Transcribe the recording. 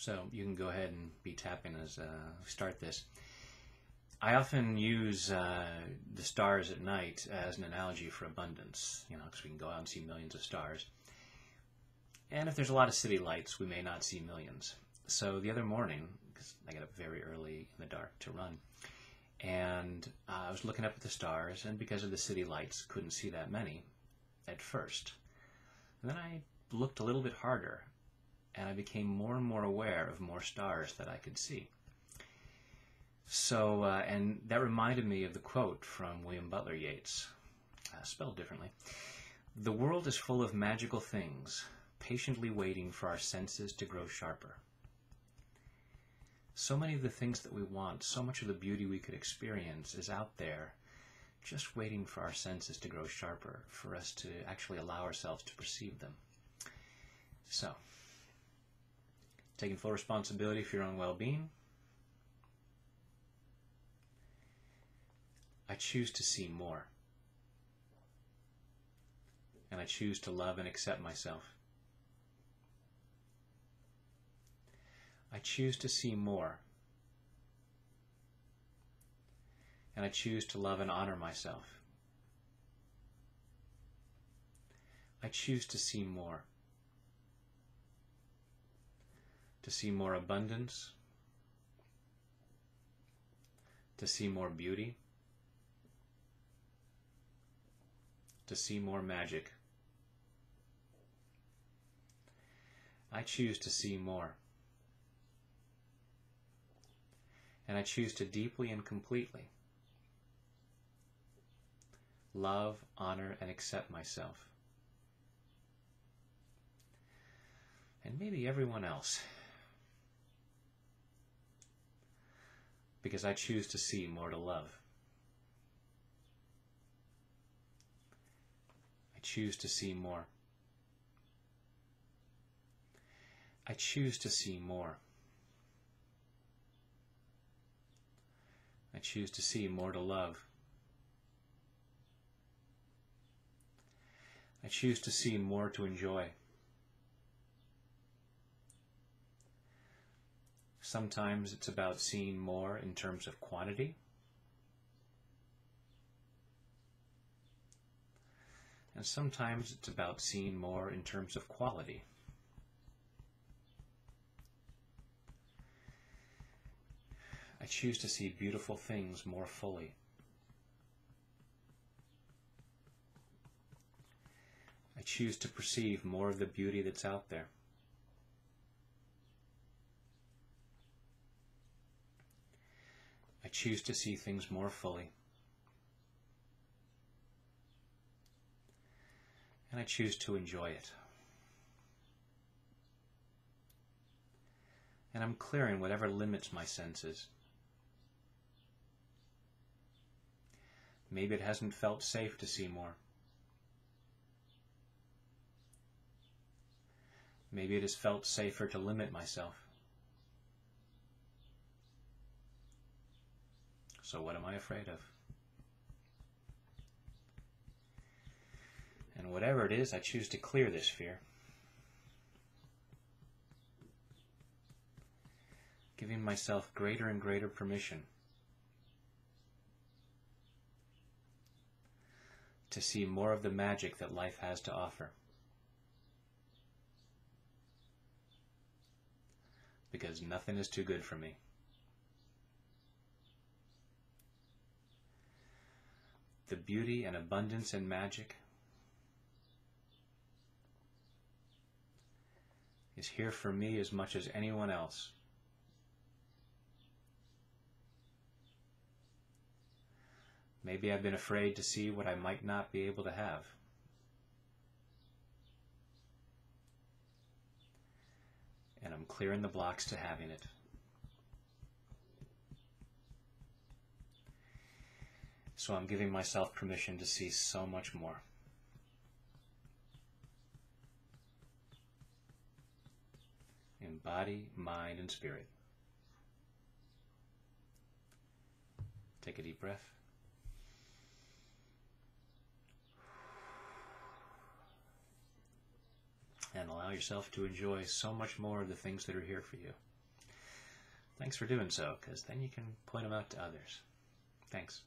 So you can go ahead and be tapping as we start this. I often use the stars at night as an analogy for abundance, because we can go out and see millions of stars. And if there's a lot of city lights, we may not see millions. So the other morning, because I got up very early in the dark to run, and I was looking up at the stars, and because of the city lights, couldn't see that many at first. And then I looked a little bit harder, and I became more and more aware of more stars that I could see. So, and that reminded me of the quote from William Butler Yeats, spelled differently. "The world is full of magical things, patiently waiting for our senses to grow sharper." So many of the things that we want, so much of the beauty we could experience is out there, just waiting for our senses to grow sharper, for us to actually allow ourselves to perceive them. So, taking full responsibility for your own well-being, I choose to see more. And I choose to love and accept myself. I choose to see more. And I choose to love and honor myself. I choose to see more. To see more abundance. To see more beauty. To see more magic. I choose to see more. And I choose to deeply and completely love, honor, and accept myself. And maybe everyone else. Because I choose to see more to love. I choose to see more. I choose to see more. I choose to see more to love. I choose to see more to enjoy. Sometimes it's about seeing more in terms of quantity. And sometimes it's about seeing more in terms of quality. I choose to see beautiful things more fully. I choose to perceive more of the beauty that's out there. I choose to see things more fully. And I choose to enjoy it. And I'm clearing whatever limits my senses. Maybe it hasn't felt safe to see more. Maybe it has felt safer to limit myself. So what am I afraid of? And whatever it is, I choose to clear this fear. Giving myself greater and greater permission to see more of the magic that life has to offer. Because nothing is too good for me. The beauty and abundance and magic is here for me as much as anyone else. Maybe I've been afraid to see what I might not be able to have. And I'm clearing the blocks to having it. So I'm giving myself permission to see so much more. In body, mind, and spirit. Take a deep breath. And allow yourself to enjoy so much more of the things that are here for you. thanks for doing so, because then you can point them out to others. Thanks.